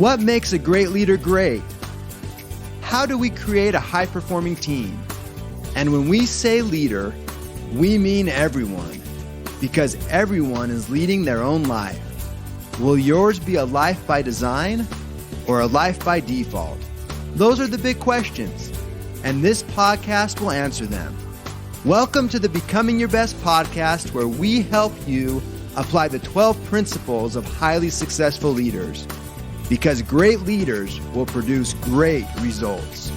What makes a great leader great? How do we create a high-performing team? And when we say leader, we mean everyone, because everyone is leading their own life. Will yours be a life by design or a life by default? Those are the big questions, and this podcast will answer them. Welcome to the Becoming Your Best podcast, where we help you apply the 12 principles of highly successful leaders, because great leaders will produce great results.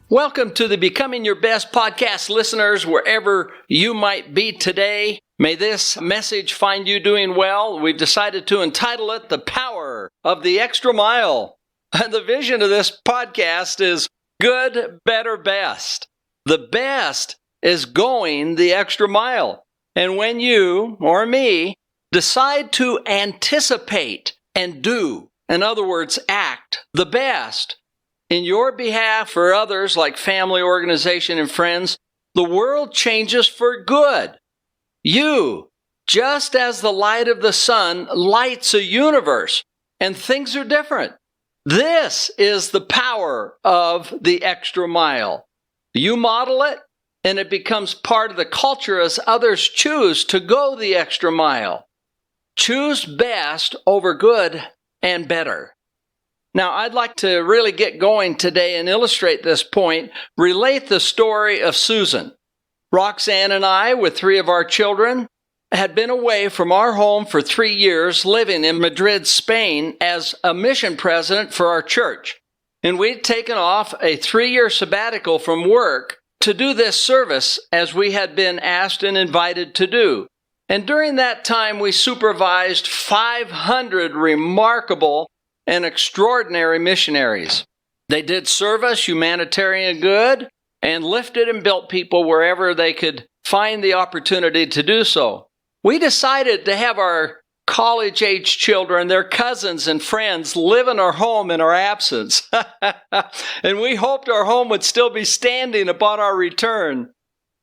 Welcome to the Becoming Your Best podcast, listeners, wherever you might be today. May this message find you doing well. We've decided to entitle it The Power of the Extra Mile. The vision of this podcast is good, better, best. The best is going the extra mile. And when you, or me, decide to anticipate and do, in other words, act the best in your behalf or others like family, organization, and friends, the world changes for good. You, just as the light of the sun lights a universe, and things are different. This is the power of the extra mile. You model it, and it becomes part of the culture as others choose to go the extra mile. Choose best over good and better. Now, I'd like to really get going today and illustrate this point, relate the story of Susan. Roxanne and I, with 3 of our children, had been away from our home for 3 years, living in Madrid, Spain, as a mission president for our church. And we'd taken off a 3-year sabbatical from work to do this service as we had been asked and invited to do. And during that time, we supervised 500 remarkable and extraordinary missionaries. They did service, humanitarian good, and lifted and built people wherever they could find the opportunity to do so. We decided to have our college-age children, their cousins and friends, live in our home in our absence. And we hoped our home would still be standing upon our return.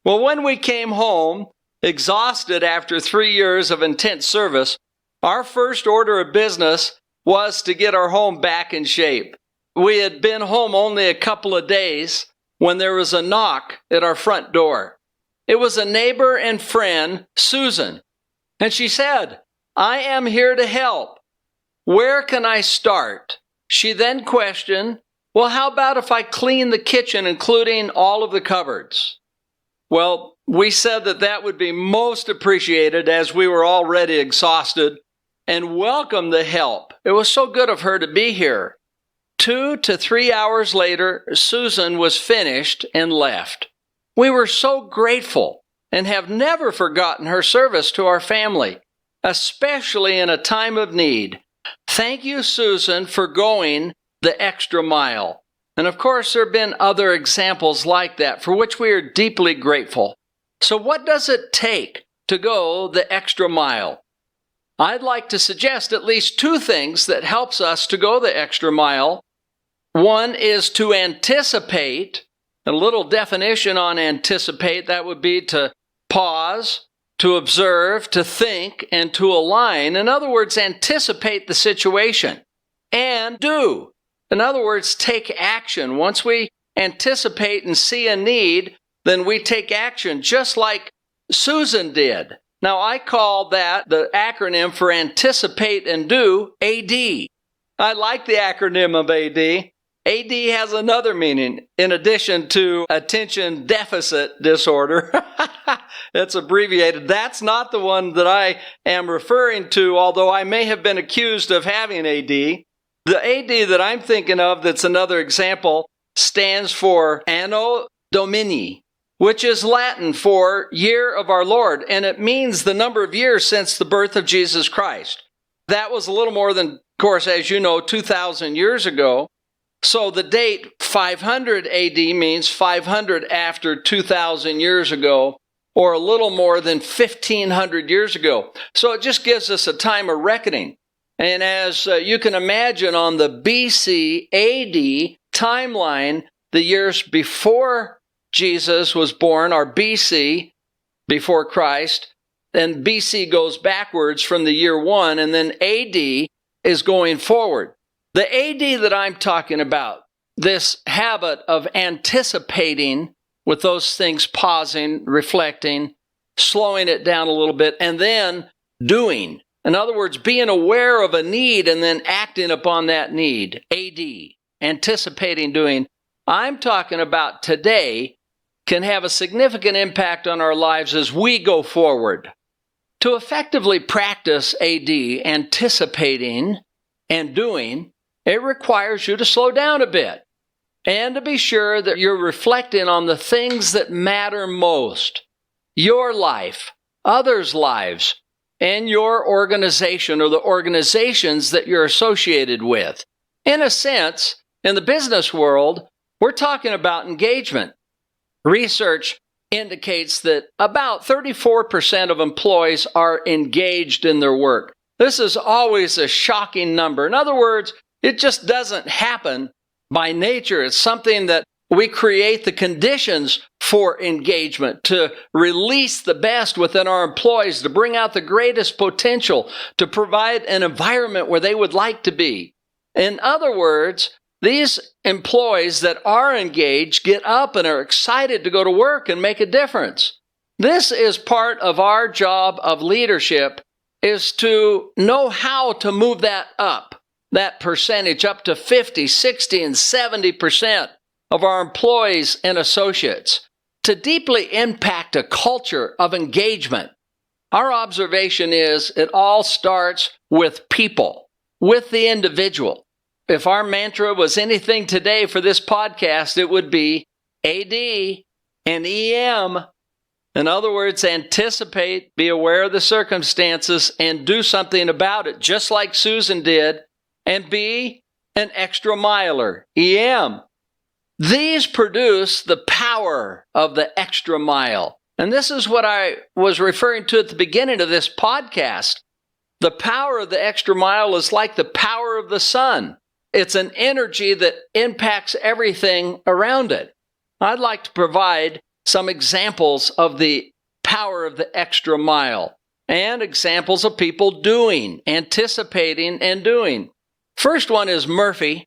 Well, when we came home, exhausted after 3 years of intense service, our first order of business was to get our home back in shape. We had been home only a couple of days when there was a knock at our front door. It was a neighbor and friend, Susan, and she said, "I am here to help. Where can I start?" She then questioned, "Well, how about if I clean the kitchen, including all of the cupboards?" Well, we said that would be most appreciated as we were already exhausted, and welcomed the help. It was so good of her to be here. 2 to 3 hours later, Susan was finished and left. We were so grateful and have never forgotten her service to our family, especially in a time of need. Thank you, Susan, for going the extra mile. And of course, there have been other examples like that for which we are deeply grateful. So what does it take to go the extra mile? I'd like to suggest at least 2 things that helps us to go the extra mile. One is to anticipate. A little definition on anticipate, that would be to pause, to observe, to think, and to align. In other words, anticipate the situation. And do. In other words, take action. Once we anticipate and see a need, then we take action, just like Susan did. Now, I call that the acronym for anticipate and do, AD. I like the acronym of AD. AD has another meaning in addition to attention deficit disorder. It's abbreviated. That's not the one that I am referring to, although I may have been accused of having AD. The AD that I'm thinking of, that's another example, stands for Anno Domini, which is Latin for Year of Our Lord, and it means the number of years since the birth of Jesus Christ. That was a little more than, of course, as you know, 2,000 years ago. So the date 500 AD means 500 after 2,000 years ago, or a little more than 1,500 years ago. So it just gives us a time of reckoning. And as you can imagine, on the BC AD timeline, the years before Jesus was born, or BC, before Christ, and BC goes backwards from the year 1, and then AD is going forward. The AD that I'm talking about, this habit of anticipating with those things, pausing, reflecting, slowing it down a little bit, and then doing. In other words, being aware of a need and then acting upon that need. AD, anticipating, doing. I'm talking about today can have a significant impact on our lives as we go forward. To effectively practice AD, anticipating and doing, it requires you to slow down a bit and to be sure that you're reflecting on the things that matter most. Your life, others' lives, and your organization or the organizations that you're associated with. In a sense, in the business world, we're talking about engagement. Research indicates that about 34% of employees are engaged in their work. This is always a shocking number. In other words, it just doesn't happen by nature. It's something that we create the conditions for engagement, to release the best within our employees, to bring out the greatest potential, to provide an environment where they would like to be. In other words, these employees that are engaged get up and are excited to go to work and make a difference. This is part of our job of leadership, is to know how to move that up, that percentage up to 50, 60, and 70% of our employees and associates, to deeply impact a culture of engagement. Our observation is it all starts with people, with the individual. If our mantra was anything today for this podcast, it would be AD and EM. In other words, anticipate, be aware of the circumstances, and do something about it, just like Susan did, and be an extra miler, EM. These produce the power of the extra mile. And this is what I was referring to at the beginning of this podcast. The power of the extra mile is like the power of the sun. It's an energy that impacts everything around it. I'd like to provide some examples of the power of the extra mile and examples of people doing, anticipating, and doing. First one is Murphy.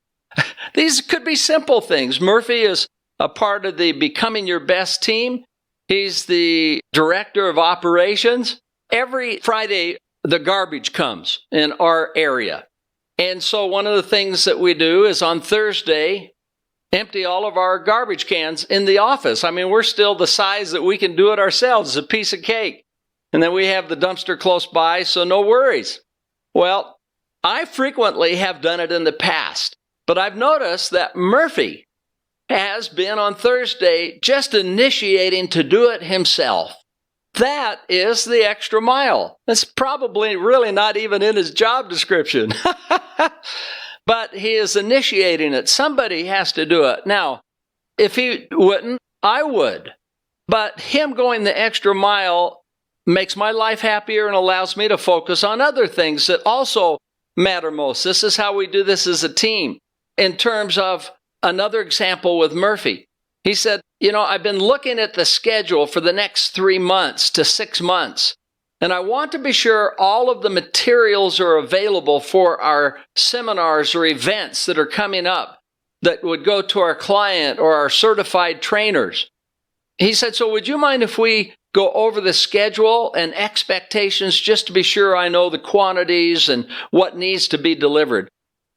These could be simple things. Murphy is a part of the Becoming Your Best team. He's the director of operations. Every Friday, the garbage comes in our area. And so one of the things that we do is on Thursday, empty all of our garbage cans in the office. I mean, we're still the size that we can do it ourselves. It's a piece of cake. And then we have the dumpster close by, so no worries. Well, I frequently have done it in the past. But I've noticed that Murphy has been on Thursday just initiating to do it himself. That is the extra mile. That's probably really not even in his job description. But he is initiating it. Somebody has to do it. Now, if he wouldn't, I would. But him going the extra mile makes my life happier and allows me to focus on other things that also matter most. This is how we do this as a team. In terms of another example with Murphy, he said, I've been looking at the schedule for the next 3 months to 6 months, and I want to be sure all of the materials are available for our seminars or events that are coming up that would go to our client or our certified trainers. He said, so would you mind if we go over the schedule and expectations just to be sure I know the quantities and what needs to be delivered?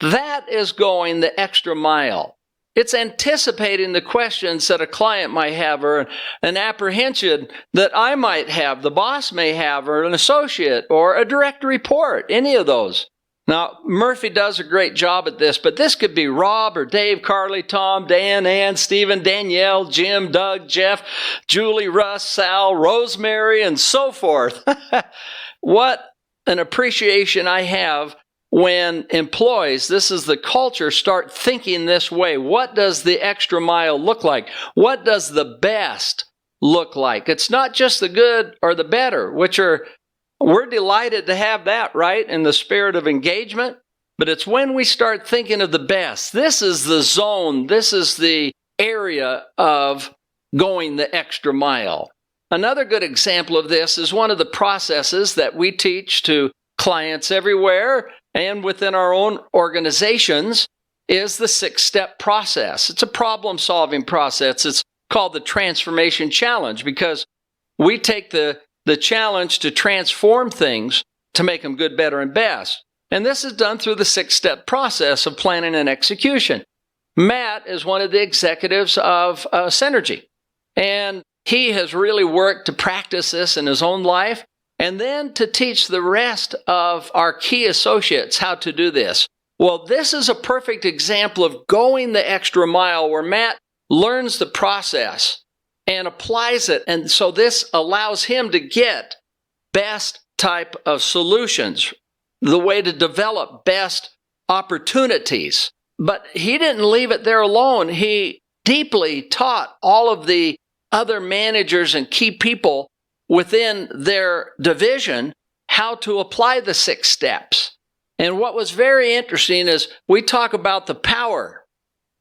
That is going the extra mile. It's anticipating the questions that a client might have or an apprehension that I might have, the boss may have, or an associate or a direct report, any of those. Now, Murphy does a great job at this, but this could be Rob or Dave, Carly, Tom, Dan, Ann, Stephen, Danielle, Jim, Doug, Jeff, Julie, Russ, Sal, Rosemary, and so forth. What an appreciation I have when employees, this is the culture, start thinking this way. What does the extra mile look like? What does the best look like? It's not just the good or the better, we're delighted to have that, right, in the spirit of engagement. But it's when we start thinking of the best. This is the zone. This is the area of going the extra mile. Another good example of this is one of the processes that we teach to clients everywhere and within our own organizations is the 6-step process. It's a problem-solving process. It's called the Transformation Challenge because we take the challenge to transform things to make them good, better, and best. And this is done through the 6-step process of planning and execution. Matt is one of the executives of Synergy, and he has really worked to practice this in his own life and then to teach the rest of our key associates how to do this. Well, this is a perfect example of going the extra mile where Matt learns the process and applies it. And so this allows him to get best type of solutions, the way to develop best opportunities. But he didn't leave it there alone. He deeply taught all of the other managers and key people within their division how to apply the 6 steps. And what was very interesting is we talk about the power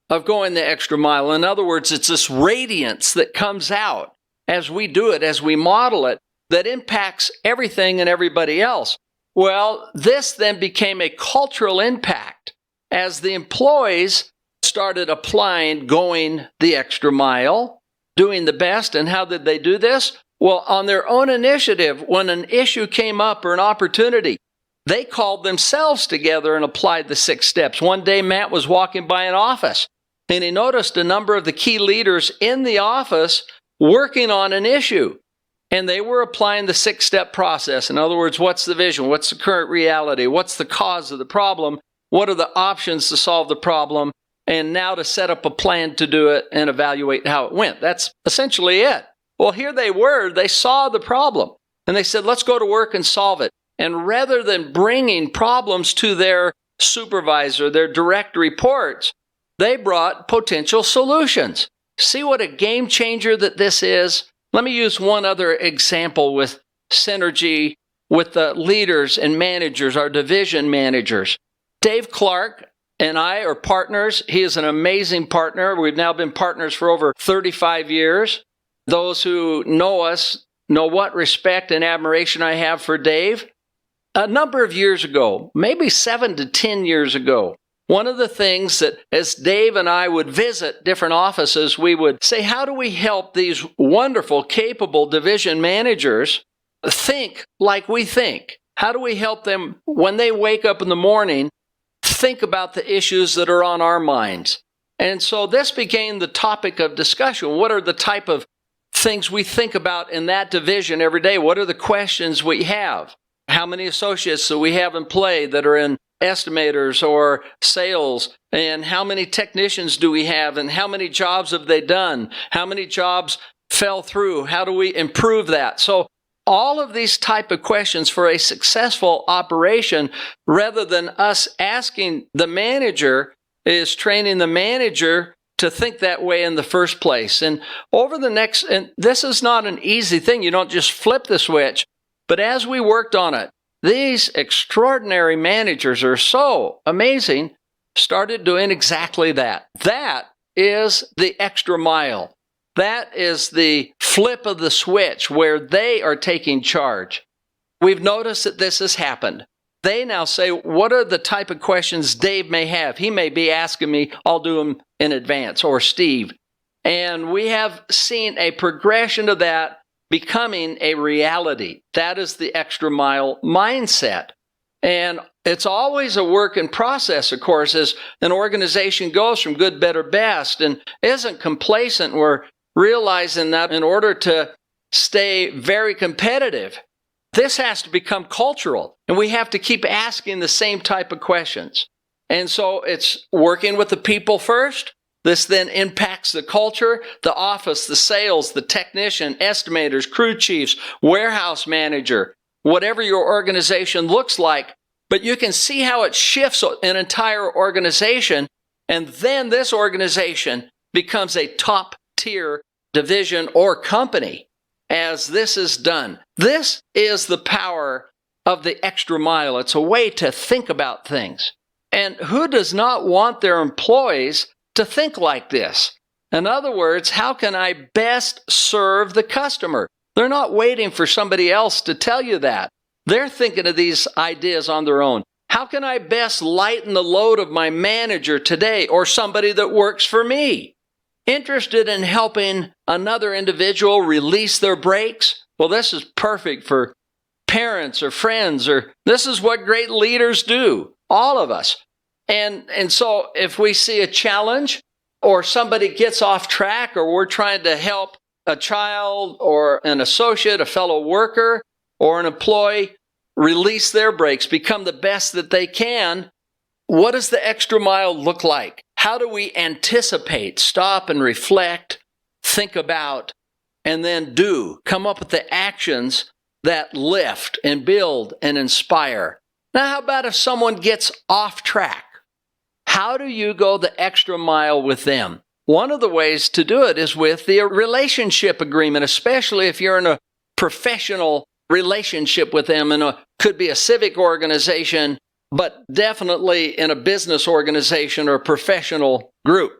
of going the extra mile. In other words, it's this radiance that comes out as we do it, as we model it, that impacts everything and everybody else. Well, this then became a cultural impact as the employees started applying going the extra mile, doing the best. And how did they do this? Well, on their own initiative, when an issue came up or an opportunity, they called themselves together and applied the 6 steps. One day, Matt was walking by an office, and he noticed a number of the key leaders in the office working on an issue. And they were applying the 6-step process. In other words, what's the vision? What's the current reality? What's the cause of the problem? What are the options to solve the problem? And now to set up a plan to do it and evaluate how it went. That's essentially it. Well, here they were. They saw the problem. And they said, let's go to work and solve it. And rather than bringing problems to their supervisor, their direct reports, they brought potential solutions. See what a game changer that this is? Let me use one other example with Synergy, with the leaders and managers, our division managers. Dave Clark and I are partners. He is an amazing partner. We've now been partners for over 35 years. Those who know us know what respect and admiration I have for Dave. A number of years ago, maybe 7 to 10 years ago, one of the things that as Dave and I would visit different offices, we would say, how do we help these wonderful, capable division managers think like we think? How do we help them when they wake up in the morning, think about the issues that are on our minds? And so this became the topic of discussion. What are the type of things we think about in that division every day? What are the questions we have? How many associates do we have in play that are in estimators or sales? And how many technicians do we have? And how many jobs have they done? How many jobs fell through? How do we improve that? So all of these type of questions for a successful operation, rather than us asking the manager, is training the manager to think that way in the first place. And and this is not an easy thing. You don't just flip the switch. But as we worked on it, these extraordinary managers are so amazing, started doing exactly that. That is the extra mile. That is the flip of the switch where they are taking charge. We've noticed that this has happened. They now say, what are the type of questions Dave may have? He may be asking me, I'll do them in advance, or Steve. And we have seen a progression of that becoming a reality. That is the extra mile mindset. And it's always a work in process, of course, as an organization goes from good, better, best and isn't complacent. We're realizing that in order to stay very competitive, this has to become cultural, and we have to keep asking the same type of questions. And so it's working with the people first. This then impacts the culture, the office, the sales, the technician, estimators, crew chiefs, warehouse manager, whatever your organization looks like. But you can see how it shifts an entire organization, and then this organization becomes a top-tier division or company as this is done. This is the power of the extra mile. It's a way to think about things. And who does not want their employees to think like this? In other words, how can I best serve the customer? They're not waiting for somebody else to tell you that. They're thinking of these ideas on their own. How can I best lighten the load of my manager today or somebody that works for me? Interested in helping another individual release their brakes? Well, this is perfect for parents or friends, or this is what great leaders do, all of us. And so if we see a challenge or somebody gets off track, or we're trying to help a child or an associate, a fellow worker, or an employee release their brakes, become the best that they can, what does the extra mile look like? How do we anticipate, stop and reflect, think about, and then do? Come up with the actions that lift and build and inspire. Now, how about if someone gets off track? How do you go the extra mile with them? One of the ways to do it is with the relationship agreement, especially if you're in a professional relationship with them, and could be a civic organization, but definitely in a business organization or professional group.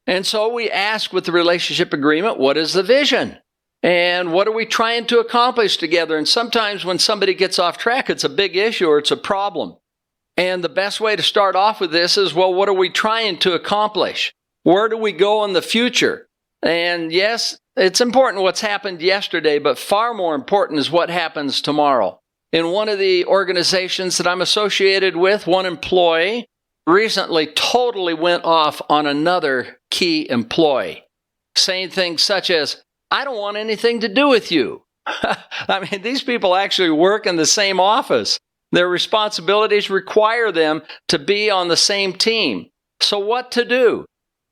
And so we ask with the relationship agreement, what is the vision? And what are we trying to accomplish together? And sometimes when somebody gets off track, it's a big issue or it's a problem. And the best way to start off with this is, well, what are we trying to accomplish? Where do we go in the future? And yes, it's important what's happened yesterday, but far more important is what happens tomorrow. In one of the organizations that I'm associated with, one employee recently totally went off on another key employee, saying things such as, I don't want anything to do with you. I mean, these people actually work in the same office. Their responsibilities require them to be on the same team. So what to do?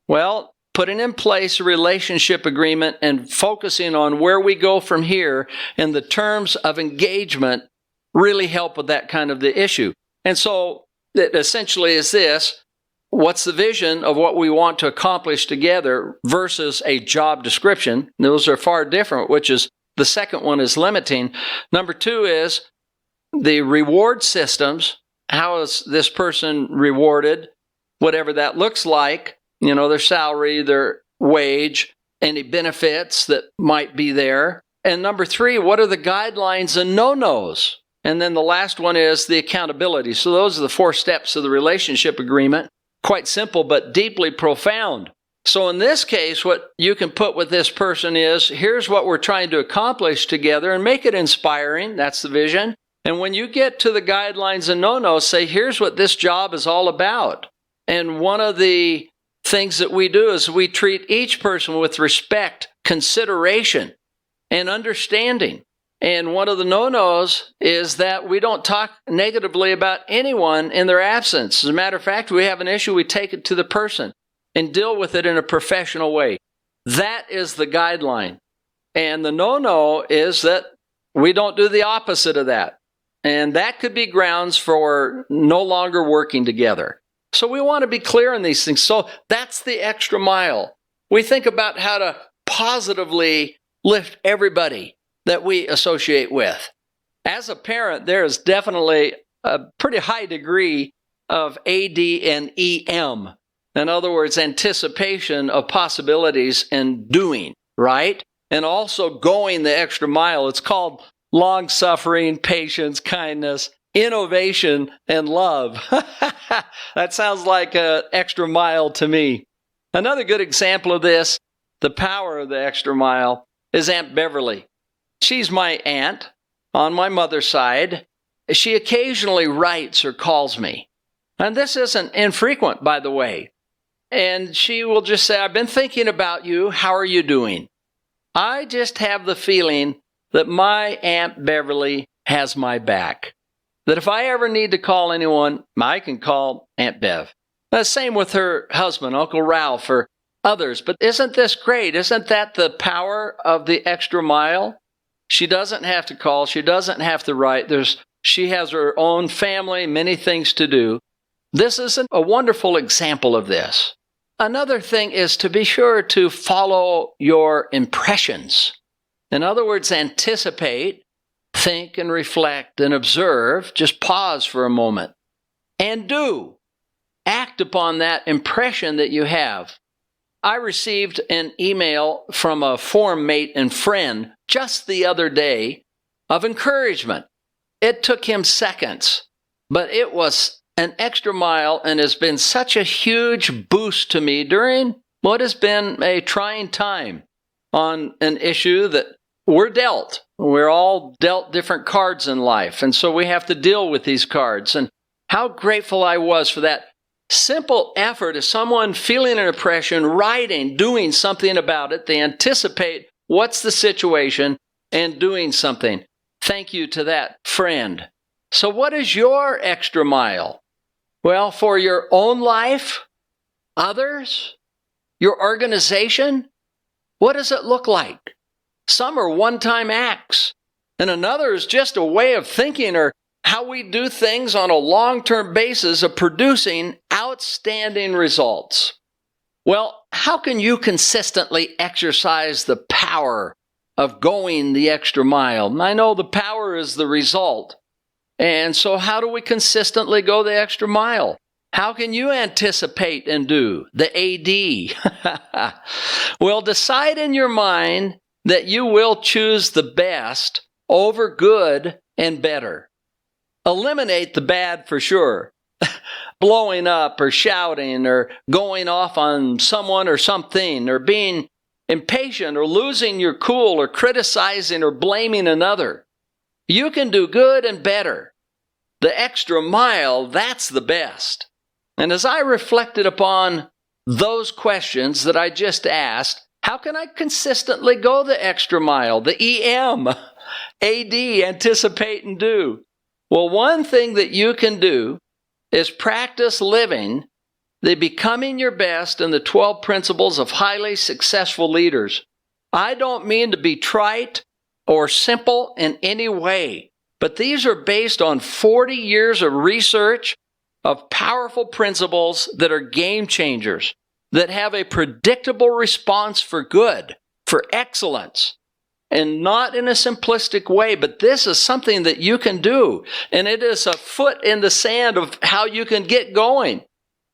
Well, putting in place a relationship agreement and focusing on where we go from here and the terms of engagement really help with that kind of the issue. And so it essentially is this: what's the vision of what we want to accomplish together versus a job description? Those are far different, which is the second one is limiting. Number two is the reward systems. How is this person rewarded? Whatever that looks like, their salary, their wage, any benefits that might be there. And number three, what are the guidelines and no-nos? And then the last one is the accountability. So those are the 4 steps of the relationship agreement. Quite simple, but deeply profound. So in this case, what you can put with this person is, here's what we're trying to accomplish together, and make it inspiring. That's the vision. And when you get to the guidelines and no-nos, say, here's what this job is all about. And one of the things that we do is we treat each person with respect, consideration, and understanding. And one of the no-nos is that we don't talk negatively about anyone in their absence. As a matter of fact, we have an issue, we take it to the person and deal with it in a professional way. That is the guideline. And the no-no is that we don't do the opposite of that. And that could be grounds for no longer working together. So we want to be clear on these things. So that's the extra mile. We think about how to positively lift everybody that we associate with. As a parent, there is definitely a pretty high degree of AD and EM. In other words, anticipation of possibilities and doing, right? And also going the extra mile. It's called long-suffering, patience, kindness, innovation, and love. That sounds like an extra mile to me. Another good example of this, the power of the extra mile, is Aunt Beverly. She's my aunt on my mother's side. She occasionally writes or calls me. And this isn't infrequent, by the way. And she will just say, I've been thinking about you. How are you doing? I just have the feeling that my Aunt Beverly has my back. That if I ever need to call anyone, I can call Aunt Bev. The same with her husband, Uncle Ralph, or others. But isn't this great? Isn't that the power of the extra mile? She doesn't have to call. She doesn't have to write. She has her own family, many things to do. This is a wonderful example of this. Another thing is to be sure to follow your impressions. In other words, anticipate, think and reflect and observe. Just pause for a moment and do. Act upon that impression that you have. I received an email from a forum mate and friend just the other day of encouragement. It took him seconds, but it was an extra mile and has been such a huge boost to me during what has been a trying time on an issue that we're dealt. We're all dealt different cards in life, and so we have to deal with these cards. And how grateful I was for that simple effort of someone feeling an oppression, writing, doing something about it. They anticipate what's the situation and doing something. Thank you to that friend. So what is your extra mile? Well, for your own life, others, your organization, what does it look like? Some are one-time acts, and another is just a way of thinking or how we do things on a long-term basis of producing outstanding results. Well, how can you consistently exercise the power of going the extra mile? I know the power is the result. And so how do we consistently go the extra mile? How can you anticipate and do the AD? Well, decide in your mind that you will choose the best over good and better. Eliminate the bad for sure. Blowing up or shouting or going off on someone or something or being impatient or losing your cool or criticizing or blaming another. You can do good and better. The extra mile, that's the best. And as I reflected upon those questions that I just asked, how can I consistently go the extra mile? The EM, AD, anticipate and do. Well, one thing that you can do is practice living the becoming your best in the 12 principles of highly successful leaders. I don't mean to be trite or simple in any way, but these are based on 40 years of research of powerful principles that are game changers, that have a predictable response for good, for excellence, and not in a simplistic way, but this is something that you can do, and it is a foot in the sand of how you can get going.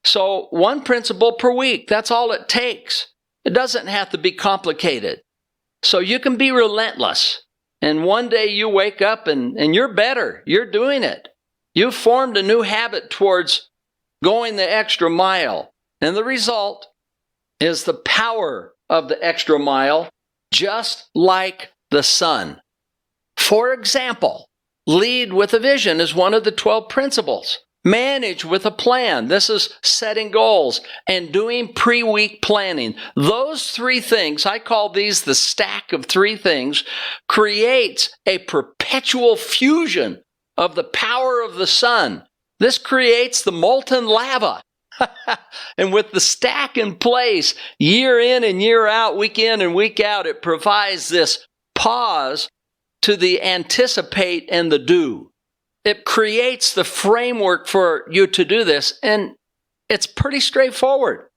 So one principle per week, that's all it takes. It doesn't have to be complicated. So you can be relentless, and one day you wake up and you're better. You're doing it. You've formed a new habit towards going the extra mile, and the result is the power of the extra mile, just like the sun. For example, lead with a vision is one of the 12 principles. Manage with a plan. This is setting goals and doing pre-week planning. Those three things, I call these the stack of three things, creates a perpetual fusion of the power of the sun. This creates the molten lava. And with the stack in place, year in and year out, week in and week out, it provides this pause to the anticipate and the do. It creates the framework for you to do this, and it's pretty straightforward.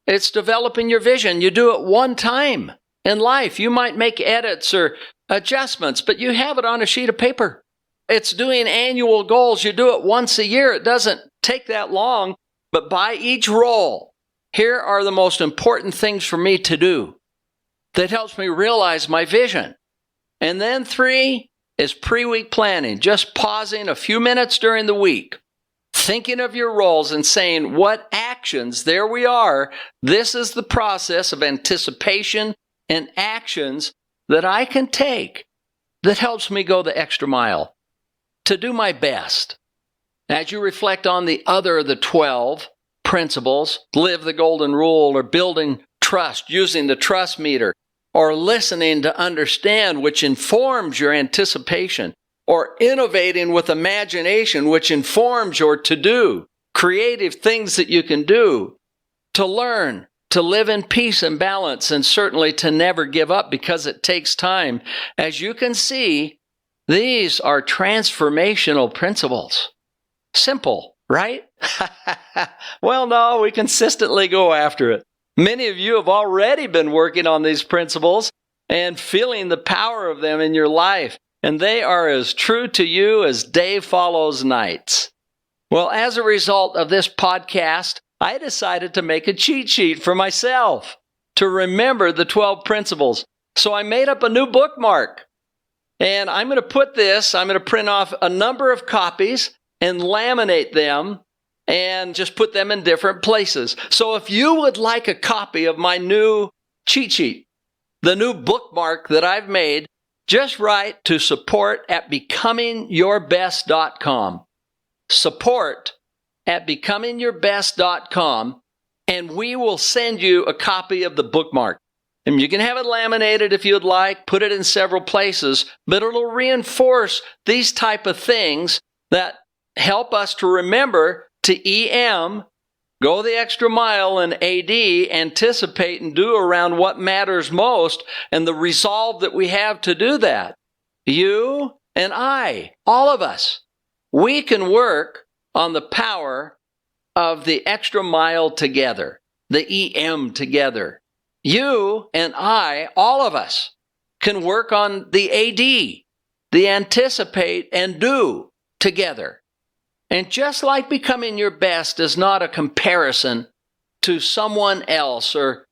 It's developing your vision. You do it one time in life. You might make edits or adjustments, but you have it on a sheet of paper. It's doing annual goals. You do it once a year. It doesn't take that long, but by each roll, here are the most important things for me to do that helps me realize my vision. And then 3 is pre-week planning, just pausing a few minutes during the week, thinking of your roles and saying, what actions, there we are, this is the process of anticipation and actions that I can take that helps me go the extra mile to do my best. As you reflect on the 12 principles, live the golden rule, or building trust, using the trust meter, or listening to understand, which informs your anticipation, or innovating with imagination, which informs your to-do, creative things that you can do, to learn, to live in peace and balance, and certainly to never give up because it takes time. As you can see, these are transformational principles. Simple, right? Well, no, we consistently go after it. Many of you have already been working on these principles and feeling the power of them in your life, and they are as true to you as day follows night. Well, as a result of this podcast, I decided to make a cheat sheet for myself. to remember the 12 principles. So I made up a new bookmark. And I'm going to print off a number of copies and laminate them and just put them in different places. So if you would like a copy of my new cheat sheet, the new bookmark that I've made, just write to support@becomingyourbest.com. Support@becomingyourbest.com, and we will send you a copy of the bookmark. And you can have it laminated if you'd like, put it in several places, but it'll reinforce these type of things that help us to remember to EM, go the extra mile, and AD, anticipate and do around what matters most, and the resolve that we have to do that. You and I, all of us, we can work on the power of the extra mile together, the EM together. You and I, all of us, can work on the AD, the anticipate and do together. And just like becoming your best is not a comparison to someone else or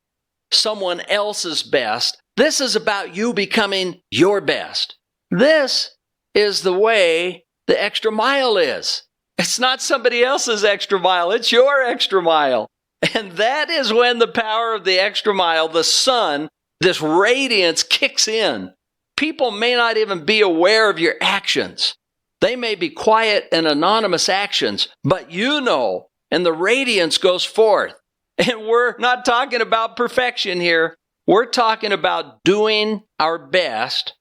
someone else's best, this is about you becoming your best. This is the way the extra mile is. It's not somebody else's extra mile, it's your extra mile. And that is when the power of the extra mile, the sun, this radiance kicks in. People may not even be aware of your actions. They may be quiet and anonymous actions, but you know, and the radiance goes forth. And we're not talking about perfection here. We're talking about doing our best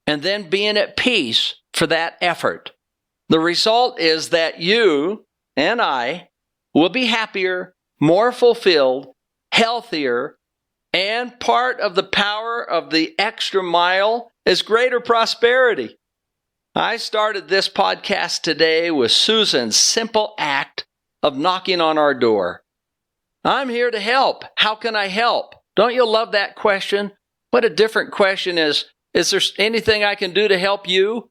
and then being at peace for that effort. The result is that you and I will be happier, more fulfilled, healthier, and part of the power of the extra mile is greater prosperity. I started this podcast today with Susan's simple act of knocking on our door. I'm here to help. How can I help? Don't you love that question? What a different question is there anything I can do to help you?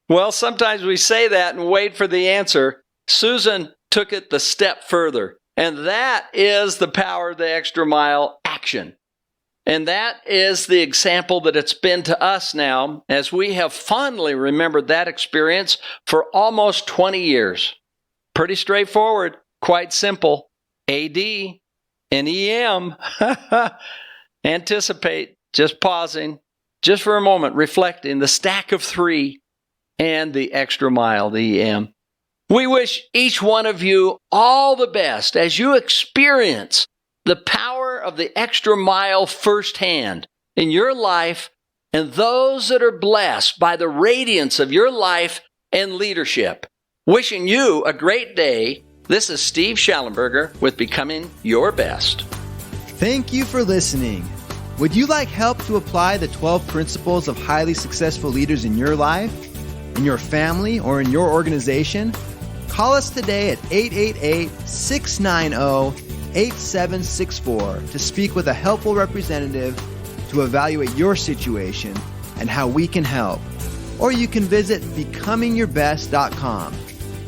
Well, sometimes we say that and wait for the answer. Susan took it the step further, and that is the power of the extra mile action. And that is the example that it's been to us now, as we have fondly remembered that experience for almost 20 years. Pretty straightforward, quite simple. AD and EM. Anticipate, just pausing, just for a moment, reflecting the stack of 3 and the extra mile, the EM. We wish each one of you all the best as you experience the power of the extra mile firsthand in your life and those that are blessed by the radiance of your life and leadership. Wishing you a great day. This is Steve Schallenberger with Becoming Your Best. Thank you for listening. Would you like help to apply the 12 principles of highly successful leaders in your life, in your family, or in your organization? Call us today at 888-690-8764 to speak with a helpful representative to evaluate your situation and how we can help. Or you can visit becomingyourbest.com.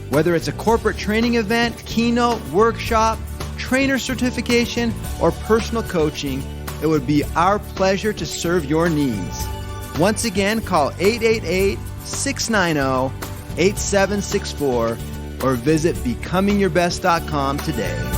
Whether it's a corporate training event, keynote, workshop, trainer certification, or personal coaching, it would be our pleasure to serve your needs. Once again, call 888-690-8764 or visit becomingyourbest.com today.